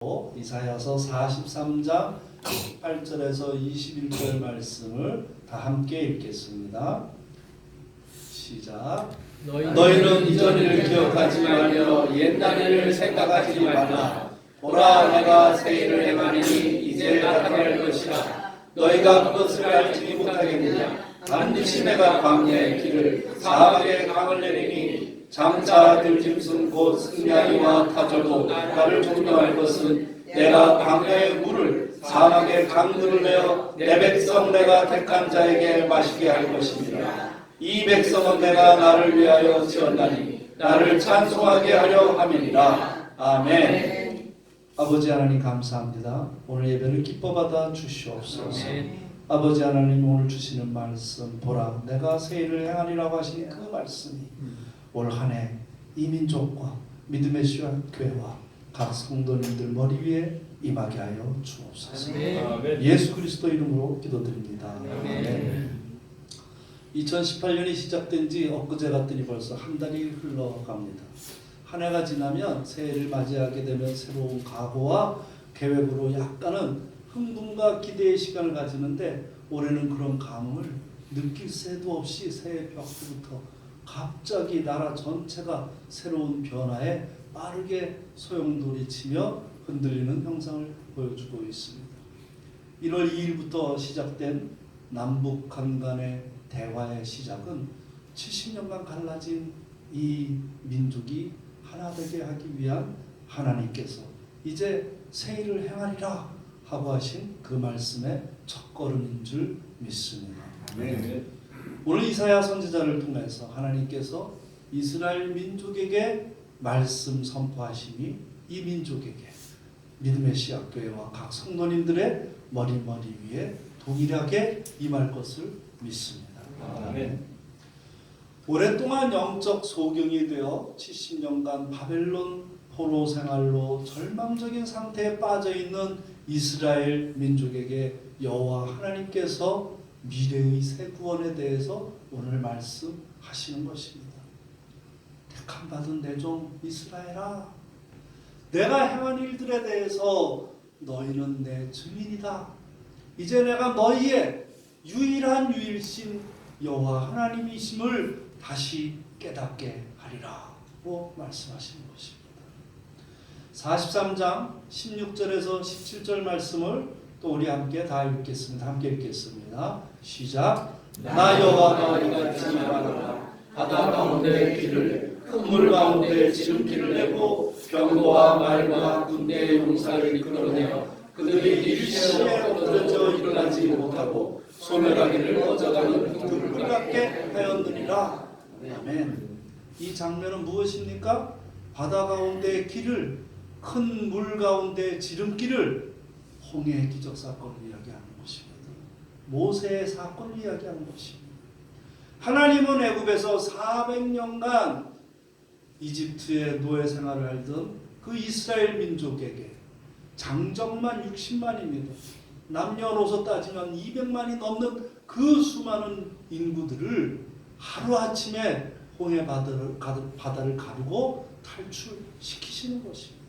이사야서 43장 18절에서 21절 말씀을 다 함께 읽겠습니다. 시작. 너희는 이전 일을 기억하지 말며 옛날 일을 생각하지 말라. 보라, 내가 새 일을 행하리니 이제 나타날 것이라. 너희가 그것을 알지 못하겠느냐. 반드시 내가 광야의 길을 사막의 강을 내리니 장차 들짐승 곧 승냥이와 타조도 나를 존경할 것은 내가 광야의 물을 사막의 강들을 내어 내 백성 내가 택한 자에게 마시게 할 것입니다. 이 백성은 내가 나를 위하여 지었나니 나를 찬송하게 하려 함이니라. 아멘. 아버지 하나님 감사합니다. 오늘 예배를 기뻐 받아 주시옵소서. 아버지 하나님 오늘 주시는 말씀 보라 내가 새 일을 행하리라고 하신 그 말씀이 올 한 해 이 민족과 믿음의 교회와 각 성도님들 머리 위에 임하게 하여 주옵소서. 예수 그리스도 이름으로 기도드립니다. 아멘. 2018년이 시작된 지 엊그제 같더니 벌써 한 달이 흘러갑니다. 한 해가 지나면 새해를 맞이하게 되면 새로운 각오와 계획으로 약간은 흥분과 기대의 시간을 가지는데 올해는 그런 감흥을 느낄 새도 없이 새해 벽부터 갑자기 나라 전체가 새로운 변화에 빠르게 소용돌이치며 흔들리는 형상을 보여주고 있습니다. 1월 2일부터 시작된 남북한 간의 대화의 시작은 70년간 갈라진 이 민족이 하나 되게 하기 위한 하나님께서 이제 새 일을 행하리라 하고 하신 그 말씀의 첫걸음인 줄 믿습니다. 아멘. 오늘 이사야 선지자를 통해서 하나님께서 이스라엘 민족에게 말씀 선포하심이 이 민족에게 믿음의 씨앗교회와 각 성도님들의 머리 위에 동일하게 임할 것을 믿습니다. 아멘. 오랫동안 영적 소경이 되어 70년간 바벨론 포로 생활로 절망적인 상태에 빠져 있는 이스라엘 민족에게 여호와 하나님께서 미래의 새 구원에 대해서 오늘 말씀하시는 것입니다. 택함 받은 내 종 이스라엘아, 내가 행한 일들에 대해서 너희는 내 증인이다. 이제 내가 너희의 유일한 유일신 여호와 하나님이심을 다시 깨닫게 하리라고 말씀하시는 것입니다. 43장 16절에서 17절 말씀을 또 우리 함께 다 읽겠습니다. 함께 읽겠습니다. 시작. 나 여호와가 너희가 잊지 말아라. 바다 가운데 길을 큰 물 가운데 지름길을 내고 병거와 말과 군대의 용사를 이끌어내어 그들이 일시에 엎드러져 일어나지 못하고 소멸하기를 꺼져가는 그들을 깨닫게 하였느니라. 아멘. 이 장면은 무엇입니까? 바다 가운데 길을 큰 물 가운데 지름길을 홍해의 기적 사건을 이야기하는 것입니다. 모세의 사건을 이야기하는 것입니다. 하나님은 애굽에서 400년간 이집트의 노예 생활을 하던 그 이스라엘 민족에게 장정만 60만입니다. 남녀노소 따지면 200만이 넘는 그 수많은 인구들을 하루아침에 홍해 바다를 가르고 탈출시키시는 것입니다.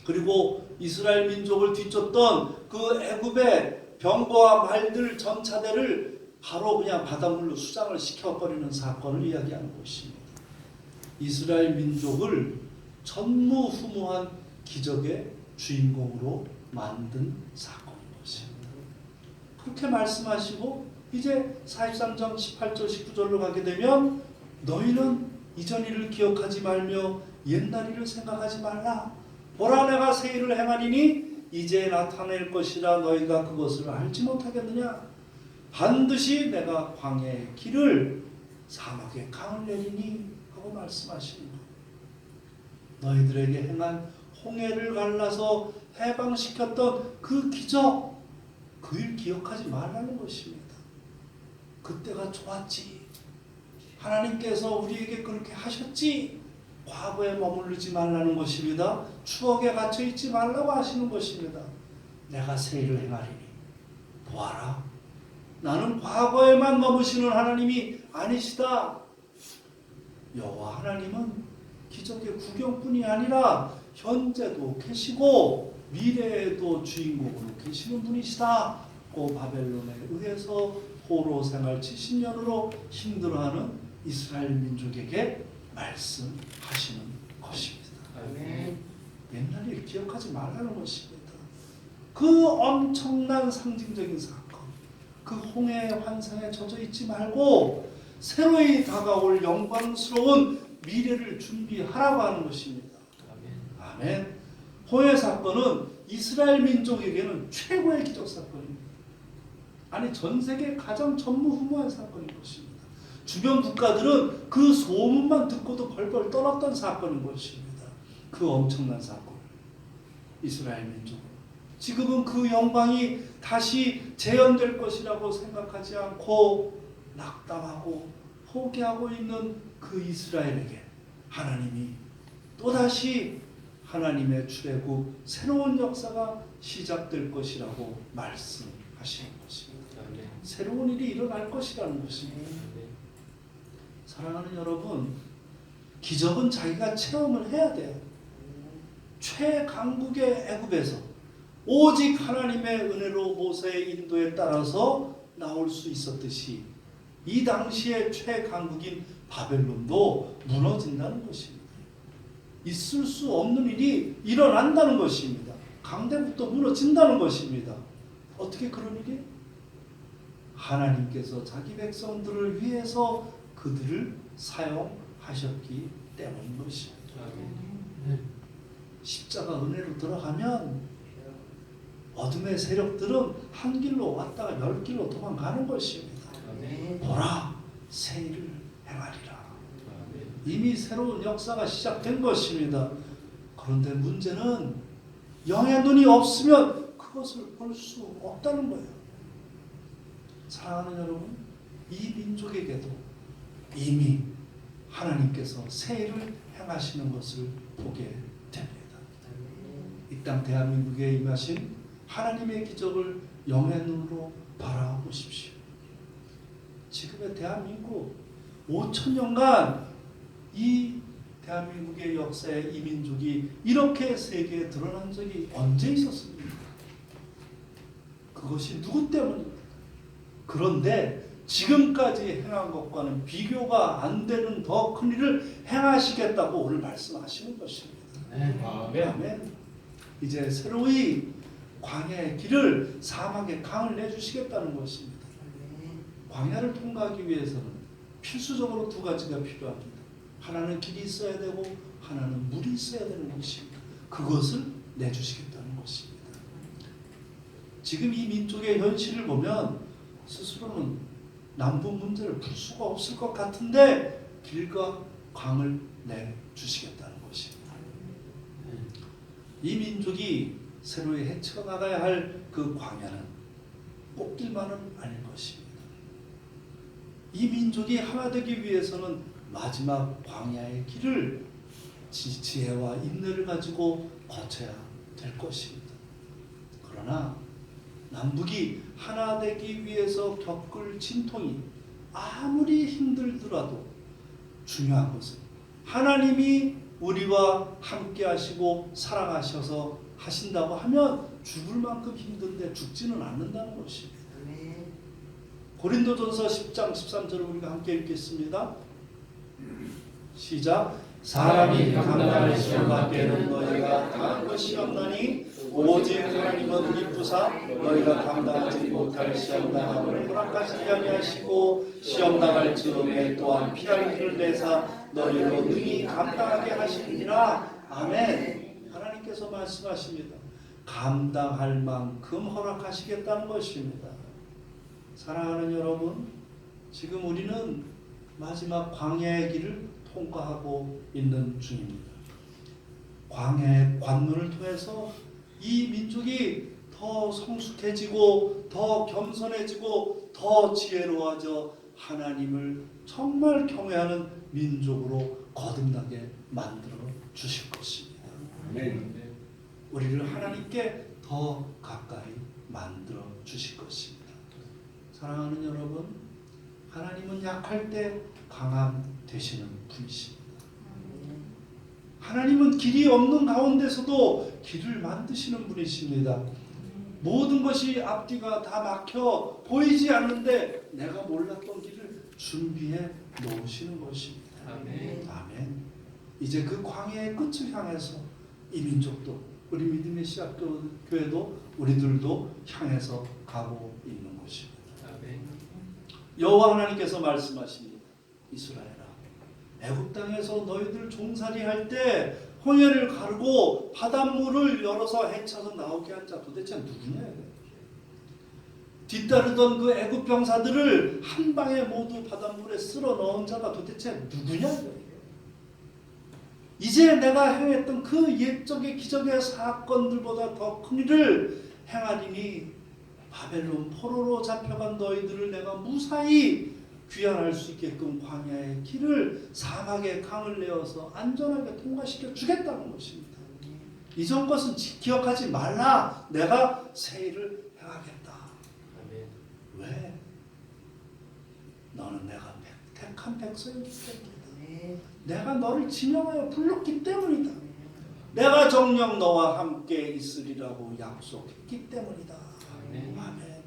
그리고 이스라엘 민족을 뒤쫓던 그 애굽의 병거와 말들 전차대를 바로 그냥 바닷물로 수장을 시켜버리는 사건을 이야기하는 것입니다. 이스라엘 민족을 전무후무한 기적의 주인공으로 만든 사건인 것입니다. 그렇게 말씀하시고 이제 43장 18절 19절로 가게 되면 너희는 이전 일을 기억하지 말며 옛날 일을 생각하지 말라. 보라 내가 새 일을 행하리니 이제 나타낼 것이라 너희가 그것을 알지 못하겠느냐. 반드시 내가 광야의 길을 사막의 강을 내리니 하고 말씀하시는 것. 너희들에게 행한 홍해를 갈라서 해방시켰던 그 기적, 그 일 기억하지 말라는 것입니다. 그때가 좋았지. 하나님께서 우리에게 그렇게 하셨지. 과거에 머무르지 말라는 것입니다. 추억에 갇혀 있지 말라고 하시는 것입니다. 내가 새 일을 행하리니 보아라. 나는 과거에만 머무시는 하나님이 아니시다. 여호와 하나님은 기적의 구경뿐이 아니라 현재도 계시고 미래에도 주인공으로 계시는 분이시다고 바벨론에 의해서 포로 생활 70년으로 힘들어하는 이스라엘 민족에게 말씀하시는 것입니다. 옛날 일 기억하지 말라는 것입니다. 그 엄청난 상징적인 사건, 그 홍해의 환상에 젖어 있지 말고 새로이 다가올 영광스러운 미래를 준비하라고 하는 것입니다. 아멘. 홍해 사건은 이스라엘 민족에게는 최고의 기적 사건입니다. 아니 전 세계 가장 전무후무한 사건인 것입니다. 주변 국가들은 그 소문만 듣고도 벌벌 떨었던 사건인 것입니다. 그 엄청난 사건. 이스라엘 민족. 지금은 그 영광이 다시 재현될 것이라고 생각하지 않고 낙담하고 포기하고 있는 그 이스라엘에게 하나님이 또다시 하나님의 출애굽 새로운 역사가 시작될 것이라고 말씀하시는 것입니다. 새로운 일이 일어날 것이라는 것입니다. 사랑하는 여러분, 기적은 자기가 체험을 해야 돼요. 최강국의 애굽에서 오직 하나님의 은혜로 모세의 인도에 따라서 나올 수 있었듯이 이 당시의 최강국인 바벨론도 무너진다는 것입니다. 있을 수 없는 일이 일어난다는 것입니다. 강대국도 무너진다는 것입니다. 어떻게 그런 일이? 하나님께서 자기 백성들을 위해서 그들을 사용하셨기 때문인 것입니다. 십자가 은혜로 들어가면 어둠의 세력들은 한 길로 왔다가 10길로 도망가는 것입니다. 보라, 새 일을 행하리라. 이미 새로운 역사가 시작된 것입니다. 그런데 문제는 영의 눈이 없으면 그것을 볼 수 없다는 거예요. 사랑하는 여러분, 이 민족에게도 이미 하나님께서 새 일을 행하시는 것을 보게 됩니다. 이 땅 대한민국에 임하신 하나님의 기적을 영의 눈으로 바라보십시오. 지금의 대한민국 5천년간 이 대한민국의 역사에 이 민족이 이렇게 세계에 드러난 적이 언제 있었습니까? 그것이 누구 때문입니까? 그런데 지금까지 행한 것과는 비교가 안 되는 더 큰 일을 행하시겠다고 오늘 말씀하시는 것입니다. 아멘. 이제 새로이 광야의 길을 사막의 강을 내주시겠다는 것입니다. 광야를 통과하기 위해서는 필수적으로 두 가지가 필요합니다. 하나는 길이 있어야 되고 하나는 물이 있어야 되는 것입니다. 그것을 내주시겠다는 것입니다. 지금 이 민족의 현실을 보면 스스로는 남북 문제를 풀 수가 없을 것 같은데 길과 강을 내주시겠다는 것입니다. 이 민족이 새로이 헤쳐나가야 할 그 광야는 꽃길만은 아닐 것입니다. 이 민족이 하나 되기 위해서는 마지막 광야의 길을 지혜와 인내를 가지고 거쳐야 될 것입니다. 그러나 남북이 하나 되기 위해서 겪을 진통이 아무리 힘들더라도 중요한 것은 하나님이 우리와 함께 하시고 사랑하셔서 하신다고 하면 죽을 만큼 힘든데 죽지는 않는다는 것입니다. 고린도전서 10장 13절을 우리가 함께 읽겠습니다. 시작. 사람이 감당할 시험 밖에는 너희가 당한 것이 없나니 오직 하나님은 기쁘사 너희가 감당하지 못할 시험 당함을 허락하시지 아니하시고 시험 당할 즈음에 또한 피할 길을 내사 너희로 능히 감당하게 하시니라. 아멘. 하나님께서 말씀하십니다. 감당할 만큼 허락하시겠다는 것입니다. 사랑하는 여러분, 지금 우리는 마지막 광야의 길을 통과하고 있는 중입니다. 광야의 관문을 통해서 이 민족이 더 성숙해지고 더 겸손해지고 더 지혜로워져 하나님을 정말 경외하는 민족으로 거듭나게 만들어 주실 것입니다. 우리를 하나님께 더 가까이 만들어 주실 것입니다. 사랑하는 여러분, 하나님은 약할 때 강함 되시는 분이십니다. 하나님은 길이 없는 가운데서도 길을 만드시는 분이십니다. 모든 것이 앞뒤가 다 막혀 보이지 않는데 내가 몰랐던 길을 준비해 놓으시는 것입니다. 아멘. 아멘. 이제 그 광야의 끝을 향해서 이 민족도, 우리 믿음의 시작교회도, 우리들도 향해서 가고 있는 것입니다. 아멘. 여호와 하나님께서 말씀하십니다. 이스라엘아, 애굽 땅에서 너희들 종살이할 때 홍해를 가르고 바닷물을 열어서 헤쳐서 나오게 한 자 도대체 누구냐? 뒤따르던 그 애굽 병사들을 한 방에 모두 바닷물에 쓸어 넣은 자가 도대체 누구냐? 이제 내가 행했던 그 옛적의 기적의 사건들보다 더 큰 일을 행하리니 바벨론 포로로 잡혀간 너희들을 내가 무사히 귀환할 수 있게끔 광야의 길을, 사막의 강을 내어서 안전하게 통과시켜 주겠다는 것입니다. 이전 것은 기억하지 말라. 내가 새 일을 행하겠다. 아멘. 왜? 너는 내가 택한 백성이기 때문이다. 내가 너를 지명하여 불렀기 때문이다. 내가 정녕 너와 함께 있으리라고 약속했기 때문이다. 아멘. 아멘.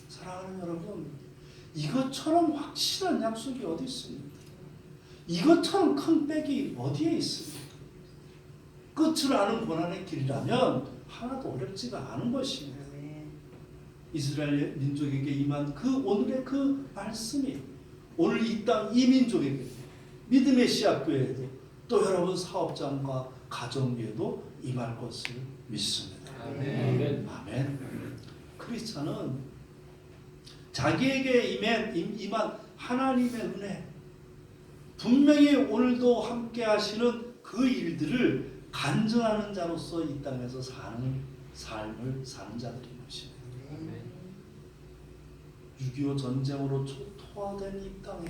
사랑하는 여러분, 이것처럼 확실한 약속이 어디 있습니까? 이것처럼 큰 백이 어디에 있습니까? 끝을 아는 고난의 길이라면 하나도 어렵지가 않은 것입니다. 이스라엘 민족에게 임한 그 오늘의 그 말씀이 오늘 이 땅 이 민족에게, 믿음의 시작교회에도, 또 여러분 사업장과 가정 위에도 임할 것을 믿습니다. 아멘. 아멘. 크리스찬은 자기에게 임한 하나님의 은혜, 분명히 오늘도 함께 하시는 그 일들을 간증하는 자로서 이 땅에서 사는 삶을 사는 자들인 것입니다. 6.25 전쟁으로 초토화된 이 땅에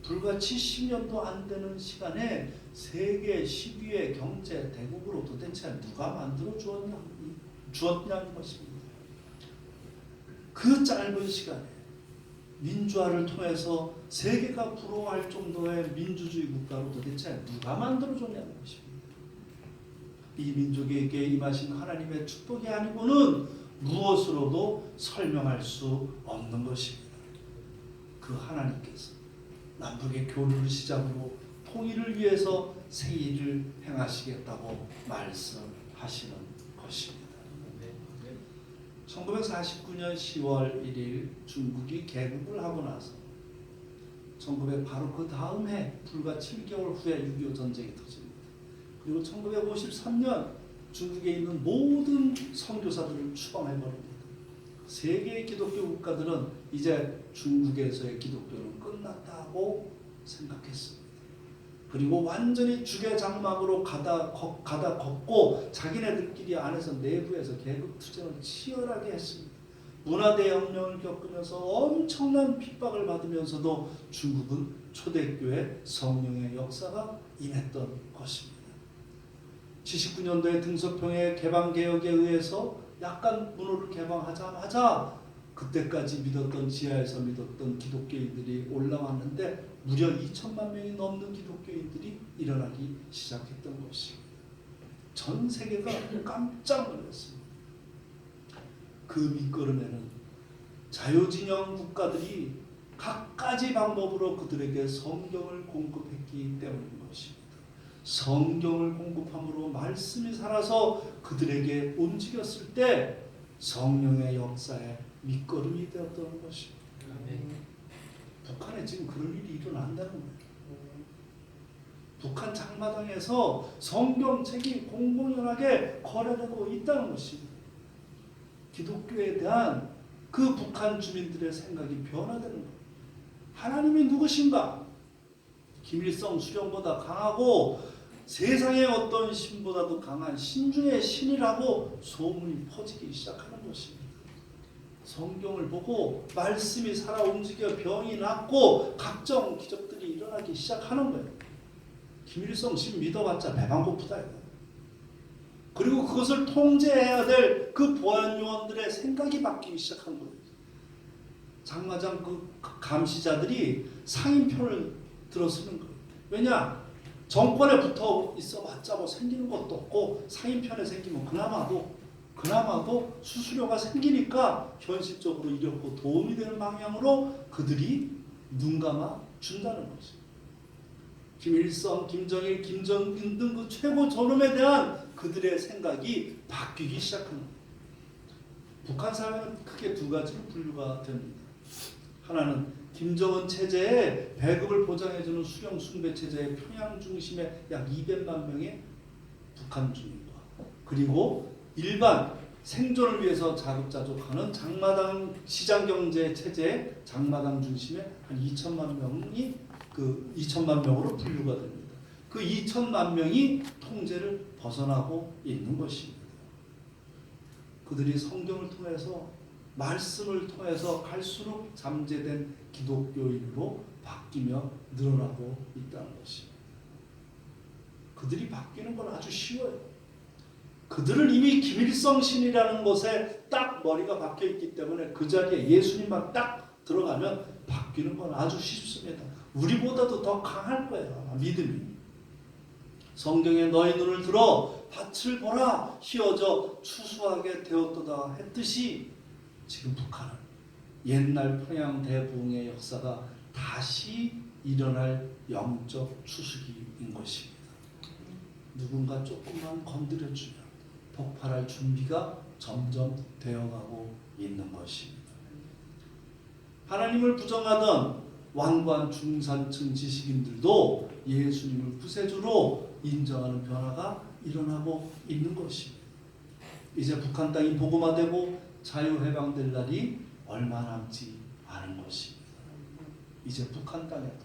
불과 70년도 안 되는 시간에 세계 10위의 경제 대국으로 도대체 누가 만들어 주었냐는 것입니다. 그 짧은 시간에 민주화를 통해서 세계가 부러워할 정도의 민주주의 국가로 도대체 누가 만들어줬냐는 것입니다. 이 민족에게 임하신 하나님의 축복이 아니고는 무엇으로도 설명할 수 없는 것입니다. 그 하나님께서 남북의 교류를 시작으로 통일을 위해서 새 일을 행하시겠다고 말씀하시는 것입니다. 1949년 10월 1일 중국이 개국을 하고 나서 바로 그 다음 해 불과 7개월 후에 6.25 전쟁이 터집니다. 그리고 1953년 중국에 있는 모든 선교사들을 추방해버립니다. 세계의 기독교 국가들은 이제 중국에서의 기독교는 끝났다고 생각했습니다. 그리고 완전히 죽의 장막으로 가다 걷고 자기네들끼리 안에서 내부에서 계급투쟁을 치열하게 했습니다. 문화대혁명을 겪으면서 엄청난 핍박을 받으면서도 중국은 초대교회 성령의 역사가 임했던 것입니다. 79년도에 등소평의 개방개혁에 의해서 약간 문호를 개방하자마자 그때까지 믿었던, 지하에서 믿었던 기독교인들이 올라왔는데 무려 2천만 명이 넘는 기독교인들이 일어나기 시작했던 것입니다. 전 세계가 깜짝 놀랐습니다. 그 밑거름에는 자유진영 국가들이 갖가지 방법으로 그들에게 성경을 공급했기 때문인 것입니다. 성경을 공급함으로 말씀이 살아서 그들에게 움직였을 때 성령의 역사에 밑거름이 되었던 것입니다. 북한에 지금 그런 일이 일어난다는 거예요. 북한 장마당에서 성경책이 공공연하게 거래되고 있다는 것입니다. 기독교에 대한 그 북한 주민들의 생각이 변화되는 거예요. 하나님이 누구신가? 김일성 수령보다 강하고 세상의 어떤 신보다도 강한 신중의 신이라고 소문이 퍼지기 시작하는 것입니다. 성경을 보고 말씀이 살아 움직여 병이 낫고 각종 기적들이 일어나기 시작하는 거예요. 김일성 신 믿어봤자 배방 고프다. 그리고 그것을 통제해야 될 그 보안요원들의 생각이 바뀌기 시작한 거예요. 장마장 그 감시자들이 상인편을 들어서는 거예요. 왜냐? 정권에 붙어 있어봤자 뭐 생기는 것도 없고 사인편에 생기면 그나마도 수수료가 생기니까 현실적으로 이렇고 도움이 되는 방향으로 그들이 눈 감아 준다는 거지. 김일성, 김정일, 김정은 등 그 최고 존엄에 대한 그들의 생각이 바뀌기 시작하는 거예요. 북한 사회는 크게 두 가지로 분류가 됩니다. 하나는 김정은 체제에 배급을 보장해주는 수령 숭배 체제의 평양 중심의 약 200만 명의 북한 주민과, 그리고 일반 생존을 위해서 자급자족하는 장마당 시장경제 체제의 장마당 중심의 한 2천만 명이 2천만 명으로 분류가 됩니다. 그 2천만 명이 통제를 벗어나고 있는 것입니다. 그들이 성경을 통해서 말씀을 통해서 갈수록 잠재된 기독교인으로 바뀌며 늘어나고 있다는 것입니다. 그들이 바뀌는 건 아주 쉬워요. 그들은 이미 김일성 신이라는 곳에 딱 머리가 박혀 있기 때문에 그 자리에 예수님만 딱 들어가면 바뀌는 건 아주 쉽습니다. 우리보다도 더 강할 거예요. 믿음이. 성경에 너희 눈을 들어 밭을 보라 휘어져 추수하게 되었도다 했듯이 지금 북한은 옛날 평양 대부흥의 역사가 다시 일어날 영적 추수기인 것입니다. 누군가 조금만 건드려주면 폭발할 준비가 점점 되어가고 있는 것입니다. 하나님을 부정하던 완고한 중산층 지식인들도 예수님을 구세주로 인정하는 변화가 일어나고 있는 것입니다. 이제 북한 땅이 복음화되고 자유해방될 날이 얼마 남지 않은 것입니다. 이제 북한 땅에도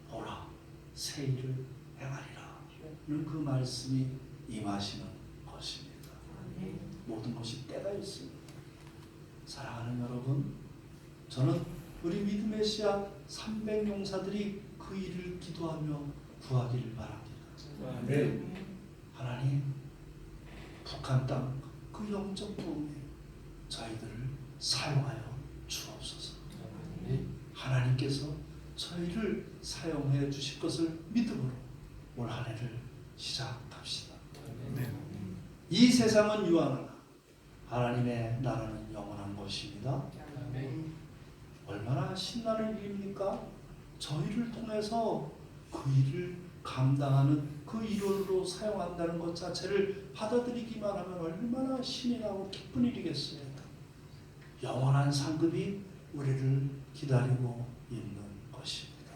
보라 새 일을 행하리라 는 그 말씀이 임하시는 것입니다. 모든 것이 때가 있습니다. 사랑하는 여러분, 저는 우리 믿음의 씨앗 300용사들이 그 일을 기도하며 구하기를 바랍니다. 하나님, 북한 땅 그 영적 부흥에 저희들을 사용하여 주옵소서. 하나님께서 저희를 사용해 주실 것을 믿음으로 올 한 해를 시작합시다. 이 세상은 유한하나 하나님의 나라는 영원한 것입니다. 얼마나 신나는 일입니까? 저희를 통해서 그 일을 감당하는 그 일원으로 사용한다는 것 자체를 받아들이기만 하면 얼마나 신이 나고 기쁜 일이겠습니까? 영원한 상급이 우리를 기다리고 있는 것입니다.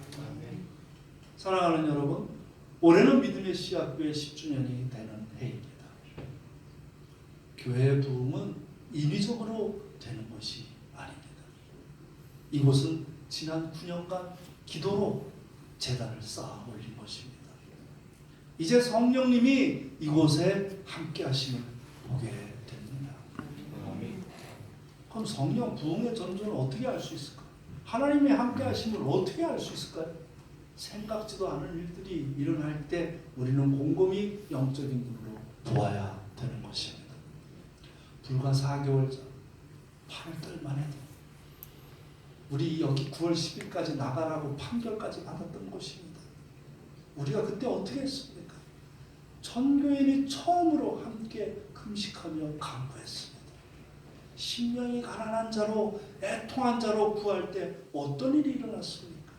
사랑하는 여러분, 올해는 믿음의 씨앗교회 10주년이 되는 해입니다. 교회의 부흥은 인위적으로 되는 것이 아닙니다. 이곳은 지난 9년간 기도로 제단을 쌓아 올린 것입니다. 이제 성령님이 이곳에 함께 하심을 보게 됩니다. 그럼 성령 부흥의 전조는 어떻게 알 수 있을까? 하나님의 함께 하심을 어떻게 알 수 있을까요? 생각지도 않은 일들이 일어날 때 우리는 곰곰이 영적인 눈으로 보아야 되는 것입니다. 불과 4개월 전 8월달만 해도 우리 여기 9월 10일까지 나가라고 판결까지 받았던 곳입니다. 우리가 그때 어떻게 했습니까? 전교인이 처음으로 함께 금식하며 간구했습니다. 심령이 가난한 자로 애통한 자로 구할 때 어떤 일이 일어났습니까?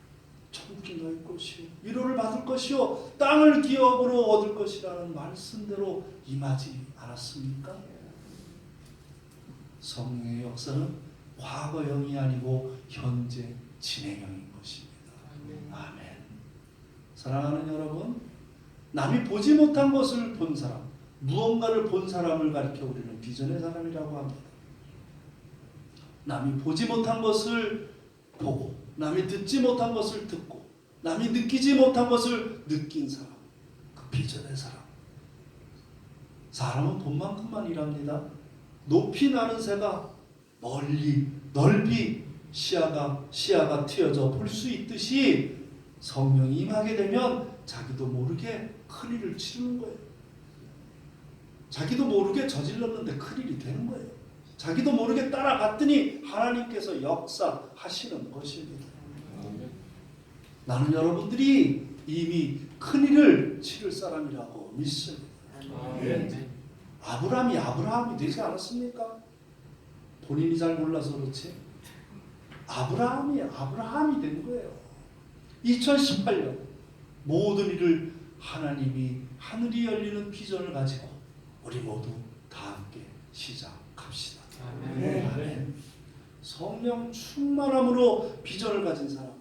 천국이 너희 것이요 위로를 받을 것이요 땅을 기업으로 얻을 것이라는 말씀대로 임하지 않았습니까? 성령의 역사는 과거형이 아니고 현재 진행형인 것입니다. 아멘. 사랑하는 여러분, 남이 보지 못한 것을 본 사람, 무언가를 본 사람을 가리켜 우리는 비전의 사람이라고 합니다. 남이 보지 못한 것을 보고, 남이 듣지 못한 것을 듣고, 남이 느끼지 못한 것을 느낀 사람, 그 비전의 사람. 사람은 본 만큼만 일합니다. 높이 나는 새가 멀리 넓이 시야가 트여져 볼 수 있듯이 성령이 임하게 되면 자기도 모르게 큰 일을 치르는 거예요. 자기도 모르게 저질렀는데 큰 일이 되는 거예요. 자기도 모르게 따라갔더니 하나님께서 역사하시는 것입니다. 나는 여러분들이 이미 큰 일을 치를 사람이라고 믿습니다. 아브라함이 아브라함이 되지 않았습니까? 본인이 잘 몰라서 그렇지 아브라함이 아브라함이 된 거예요. 2018년 모든 일을 하나님이 하늘이 열리는 비전을 가지고 우리 모두 다 함께 시작합시다. 아멘. 성령 충만함으로 비전을 가진 사람은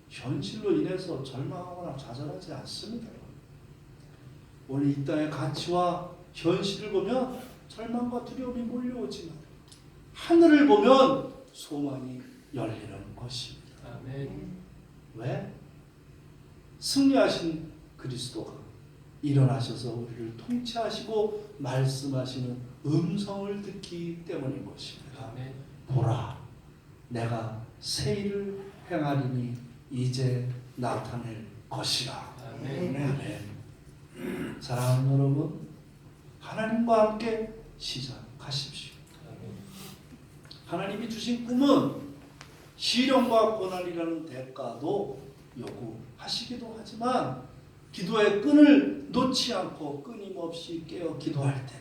현실로 인해서 절망하거나 좌절하지 않습니다. 오늘 이 땅의 가치와 현실을 보면 절망과 두려움이 몰려오지만 하늘을 보면 소망이 열리는 것입니다. 왜? 승리하신 그리스도가 일어나셔서 우리를 통치하시고 말씀하시는 음성을 듣기 때문인 것입니다. 보라, 내가 새 일을 행하리니 이제 나타낼 것이라. 아멘. 사랑하는 여러분, 하나님과 함께 시작하십시오. 하나님이 주신 꿈은 시련과 고난이라는 대가도 요구하시기도 하지만 기도의 끈을 놓지 않고 끊임없이 깨어 기도할 때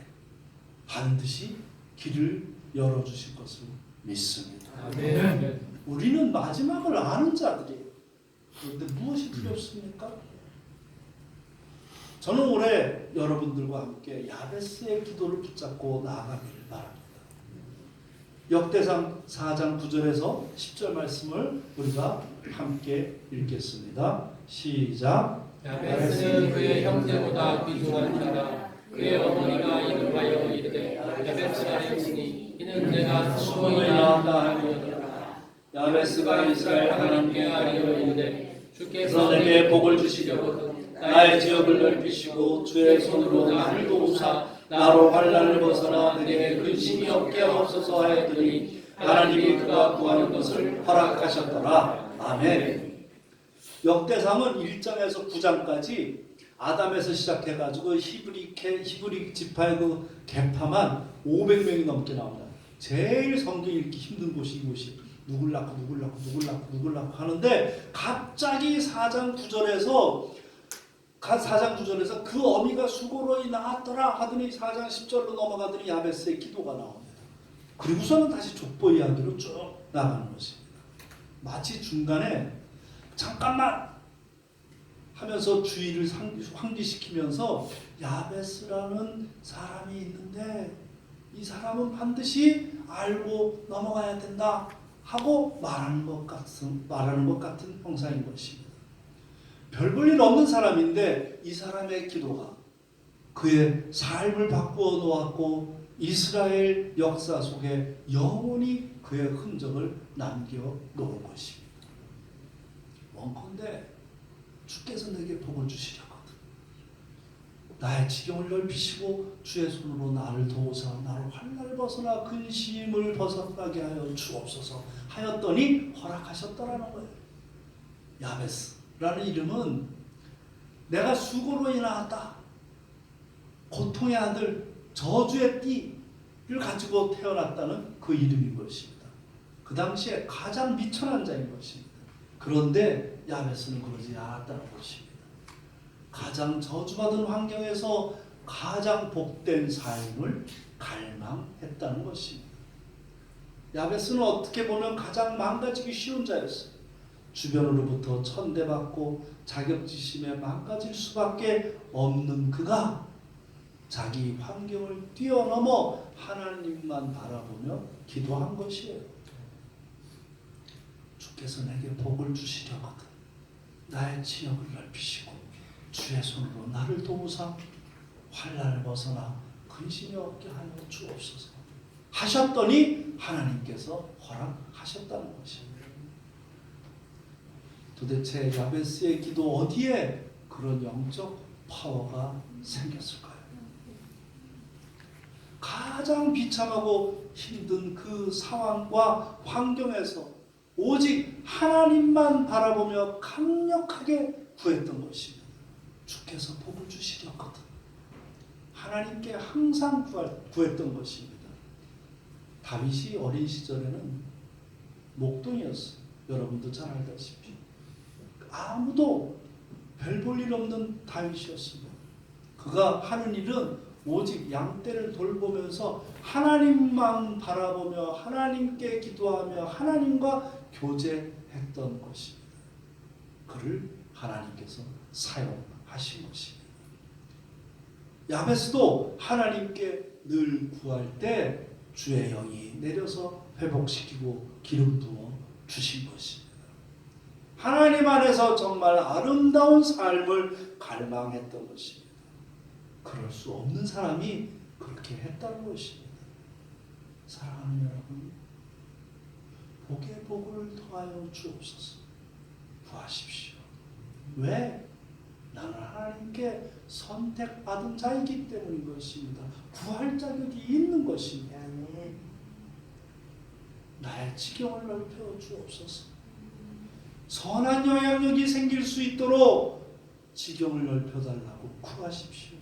반드시 길을 열어주실 것을 믿습니다. 우리는 마지막을 아는 자들이에요. 그런데 무엇이 두렵습니까? 저는 올해 여러분들과 함께 야베스의 기도를 붙잡고 나아가기를 바랍니다. 역대상 4장 9절에서 10절 말씀을 우리가 함께 읽겠습니다. 시작. 야베스는 그의 형제보다 귀중한 자라. 그의 어머니가 이름하여 이르되 야베스라 했으니 이는 내가 수고이나 나하니라. 야베스가 이스라엘 하나님께 아뢰어 이르되 주께서 내게 복을 주시려거든 나의 지역을 넓히시고 주의 손으로 나를 도우사 나로 환난을 벗어나 내게 근심이 없게 하옵소서 하였더니 하나님이 그가 구하는 것을 허락하셨더라. 아멘. 역대상은 1장에서 9장까지 아담에서 시작해가지고 히브리 지파의 그 계파만 500명이 넘게 나옵니다. 제일 성경 읽기 힘든 곳이 이곳이 누굴 낳고 하는데 갑자기 4장 9절에서 그 어미가 수고로이 낳았더라 하더니 4장 10절로 넘어가더니 야베스의 기도가 나옵니다. 그리고서는 다시 족보 이야기로 쭉 나가는 것입니다. 마치 중간에 잠깐만 하면서 주의를 환기시키면서 야베스라는 사람이 있는데 이 사람은 반드시 알고 넘어가야 된다 하고 말하는 것 같은 형상인 것입니다. 별 볼 일 없는 사람인데 이 사람의 기도가 그의 삶을 바꾸어 놓았고 이스라엘 역사 속에 영원히 그의 흔적을 남겨 놓은 것입니다. 원컨대 주께서 내게 복을 주시려거든 나의 지경을 넓히시고 주의 손으로 나를 도우사 나로 환난을 벗어나 근심을 벗어나게 하여 주옵소서 하였더니 허락하셨더라는 거예요. 야베스라는 이름은 내가 수고로 인하였다, 고통의 아들, 저주의 띠를 가지고 태어났다는 그 이름인 것입니다. 그 당시에 가장 미천한 자인 것입니다. 그런데 야베스는 그러지 않았다는 것입니다. 가장 저주받은 환경에서 가장 복된 삶을 갈망했다는 것입니다. 야베스는 어떻게 보면 가장 망가지기 쉬운 자였어요. 주변으로부터 천대받고 자격지심에 망가질 수밖에 없는 그가 자기 환경을 뛰어넘어 하나님만 바라보며 기도한 것이에요. 주께서 내게 복을 주시려거든 나의 지역을 넓히시고 주의 손으로 나를 도우사 환난을 벗어나 근심이 없게 하여 주옵소서 하셨더니 하나님께서 허락하셨다는 것입니다. 도대체 야베스의 기도 어디에 그런 영적 파워가 생겼을까요? 가장 비참하고 힘든 그 상황과 환경에서 오직 하나님만 바라보며 강력하게 구했던 것입니다. 주께서 복을 주시려거든 하나님께 항상 구했던 것입니다. 다윗이 어린 시절에는 목동이었어요. 여러분도 잘 알다시피 아무도 별 볼 일 없는 다윗이었습니다. 그가 하는 일은 오직 양떼를 돌보면서 하나님만 바라보며 하나님께 기도하며 하나님과 교제했던 것입니다. 그를 하나님께서 사용하신 것입니다. 야베스도 하나님께 늘 구할 때 주의 영이 내려서 회복시키고 기름 부어 주신 것입니다. 하나님 안에서 정말 아름다운 삶을 갈망했던 것입니다. 그럴 수 없는 사람이 그렇게 했다는 것입니다. 사랑하는 여러분, 복에 복을 더하여 주옵소서. 구하십시오. 왜? 나는 하나님께 선택받은 자이기 때문인 것입니다. 구할 자격이 있는 것입니다. 나의 지경을 넓혀 주옵소서. 선한 영향력이 생길 수 있도록 지경을 넓혀달라고 구하십시오.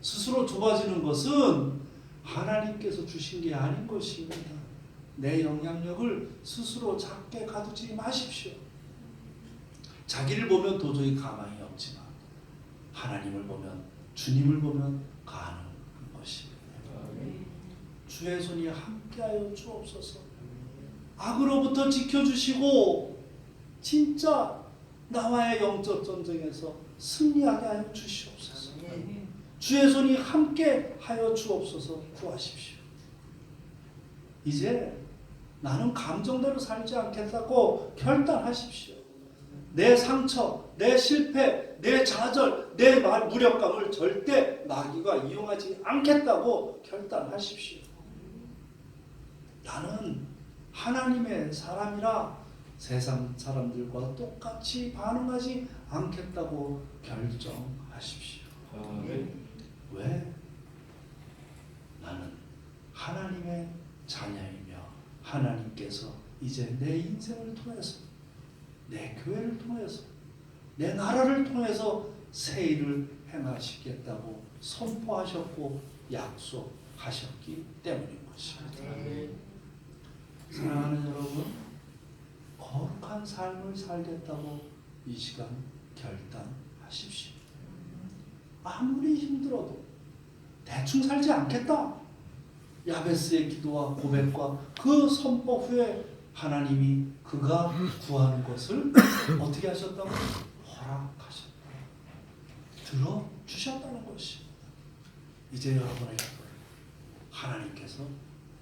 스스로 좁아지는 것은 하나님께서 주신 게 아닌 것입니다. 내 영향력을 스스로 작게 가두지 마십시오. 자기를 보면 도저히 가망이 없지만 하나님을 보면, 주님을 보면 가는 것입니다. 주의 손이 함께하여 주옵소서. 악으로부터 지켜주시고 진짜 나와의 영적 전쟁에서 승리하게 하여 주시옵소서. 주의 손이 함께하여 주옵소서. 구하십시오. 이제 나는 감정대로 살지 않겠다고 결단하십시오. 내 상처, 내 실패, 내 좌절, 내 무력감을 절대 마귀가 이용하지 않겠다고 결단하십시오. 나는 하나님의 사람이라 세상 사람들과 똑같이 반응하지 않겠다고 결정하십시오. 왜? 나는 하나님의 자녀이며 하나님께서 이제 내 인생을 통해서, 내 교회를 통해서, 내 나라를 통해서 새 일을 행하시겠다고 선포하셨고 약속하셨기 때문인 것입니다. 사랑하는 여러분, 거룩한 삶을 살겠다고 이 시간 결단하십시오. 아무리 힘들어도 대충 살지 않겠다. 야베스의 기도와 고백과 그 선포 후에 하나님이 그가 구하는 것을 어떻게 하셨다고? 허락하셨다. 들어주셨다는 것입니다. 이제 여러분의 기도를 하나님께서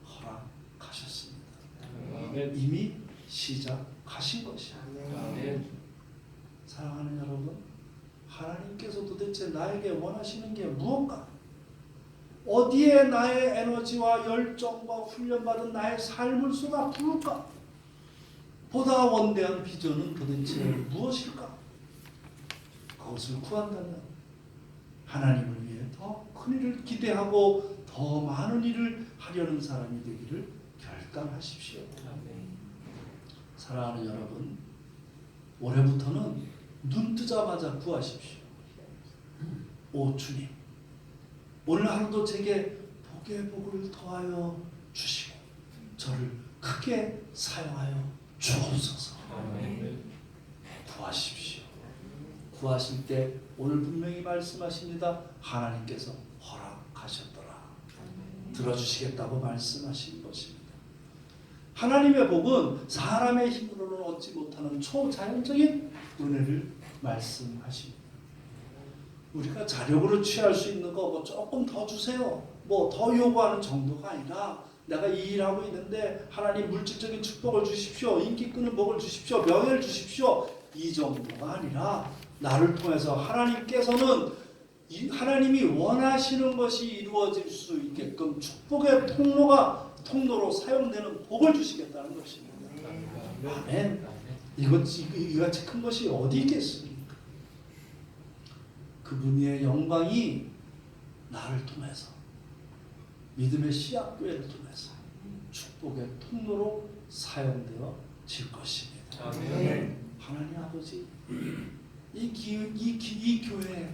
허락하셨습니다. 이미 시작하신 것입니다. 사랑하는 여러분, 하나님께서 도대체 나에게 원하시는 게 무엇인가? 어디에 나의 에너지와 열정과 훈련받은 나의 삶을 쏟아 부을까? 보다 원대한 비전은 도대체 무엇일까? 그것을 구한다면 하나님을 위해 더 큰 일을 기대하고 더 많은 일을 하려는 사람이 되기를 결단하십시오. 사랑하는 여러분, 올해부터는 눈 뜨자마자 구하십시오. 오 주님, 오늘 하루도 제게 복의 복을 더하여 주시고 저를 크게 사용하여 주옵소서. 구하십시오. 구하실 때 오늘 분명히 말씀하십니다. 하나님께서 허락하셨더라. 들어주시겠다고 말씀하신 것입니다. 하나님의 복은 사람의 힘으로는 얻지 못하는 초자연적인 은혜를 말씀하십니다. 우리가 자력으로 취할 수 있는 거 뭐 조금 더 주세요, 뭐 더 요구하는 정도가 아니라 내가 이 일하고 있는데 하나님 물질적인 축복을 주십시오, 인기 끄는 복을 주십시오, 명예를 주십시오, 이 정도가 아니라 나를 통해서 하나님께서는 하나님이 원하시는 것이 이루어질 수 있게끔 축복의 통로로 사용되는 복을 주시겠다는 것입니다. 아멘. 이같이 큰 것이 어디 있겠습니까? 그분의 영광이 나를 통해서, 믿음의 씨앗교회를 통해서 축복의 통로로 사용되어질 것입니다. 아멘. 하나님 아버지, 이 교회에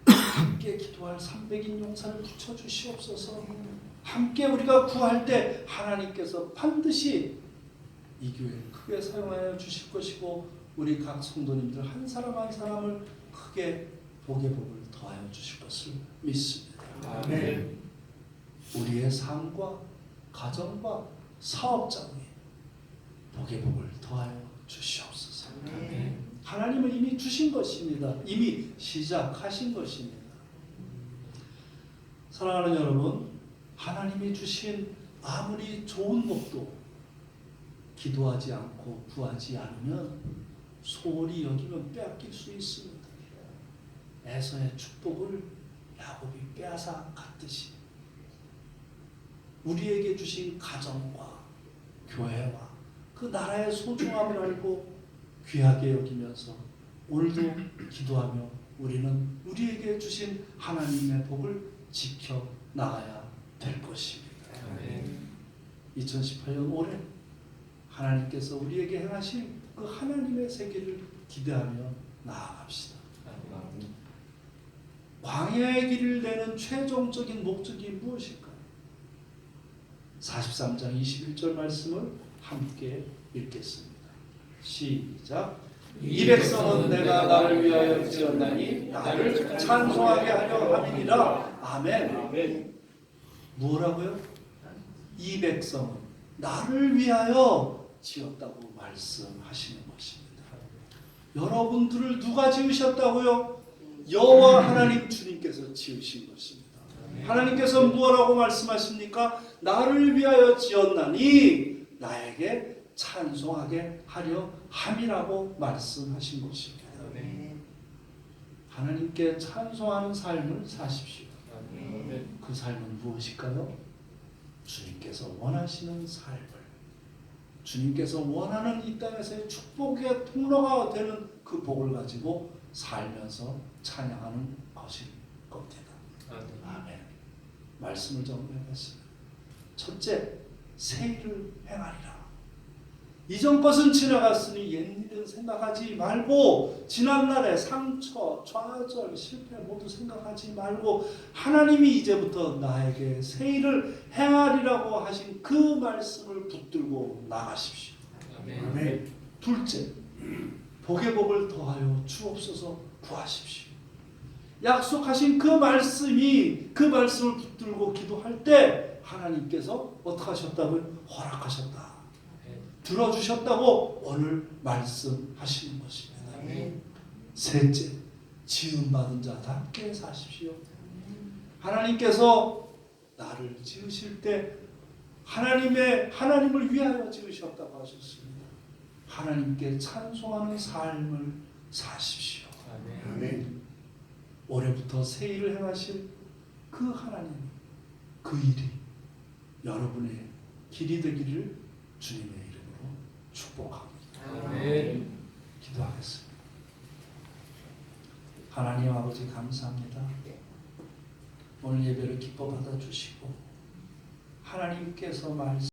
함께 기도할 300인 용사를 붙여주시옵소서. 함께 우리가 구할 때 하나님께서 반드시 이 교회를 크게 사용하여 주실 것이고 우리 각 성도님들 한 사람 한 사람을 크게 복의 복을 더하여 주실 것을 믿습니다. 아멘. 우리의 삶과 가정과 사업장에 복의 복을 더하여 주시옵소서. 아멘. 하나님은 이미 주신 것입니다. 이미 시작하신 것입니다. 사랑하는 여러분, 하나님이 주신 아무리 좋은 복도 기도하지 않고 구하지 않으면 소홀히 여기면 빼앗길 수 있습니다. 에서의 축복을 야곱이 빼앗아 갔듯이 우리에게 주신 가정과 교회와 그 나라의 소중함을 알고 귀하게 여기면서 오늘도 기도하며 우리는 우리에게 주신 하나님의 복을 지켜 나가야 될 것입니다. 2018년 올해 하나님께서 우리에게 행하신 그 하나님의 세계를 기대하며 나아갑시다. 광야의 길을 내는 최종적인 목적이 무엇일까요? 43장 21절 말씀을 함께 읽겠습니다. 시작. 이 백성은 내가 나를 위하여 지었나니 나를 찬송하게 하려 함이니라. 아멘. 아멘. 뭐라고요? 이 백성은 나를 위하여 지었다고 말씀하시는 것입니다. 여러분들을 누가 지으셨다고요? 여호와 하나님 주님께서 지으신 것입니다. 하나님께서 무엇라고 말씀하십니까? 나를 위하여 지었나니 나에게 찬송하게 하려 함이라고 말씀하신 것입니다. 하나님께 찬송하는 삶을 사십시오. 그 삶은 무엇일까요? 주님께서 원하시는 삶을, 주님께서 원하는 이 땅에서의 축복의 통로가 되는 그 복을 가지고 살면서 찬양하는 것일 겁니다. 아멘. 말씀을 정리하겠습니다. 첫째, 새 일을 행하리라. 이전 것은 지나갔으니 옛일은 생각하지 말고, 지난날의 상처, 좌절, 실패 모두 생각하지 말고 하나님이 이제부터 나에게 새 일을 행하리라고 하신 그 말씀을 붙들고 나가십시오. 아멘. 둘째, 복의 복을 더하여 주옵소서 구하십시오. 약속하신 그 말씀을 붙들고 기도할 때 하나님께서 어떻게 하셨다고요? 허락하셨다. 들어주셨다고 오늘 말씀하시는 것입니다. 셋째, 지음받은 자답게 사십시오. 하나님께서 나를 지으실 때 하나님을 위하여 지으셨다고 하셨습니다. 하나님께 찬송하는 삶을 사십시오. 아멘. 올해부터 새 일을 행하실 그 하나님, 그 일이 여러분의 길이 되기를 주님의 이름으로 축복합니다. 아멘. 기도하겠습니다. 하나님 아버지 감사합니다. 오늘 예배를 기뻐 받아주시고 하나님께서 말씀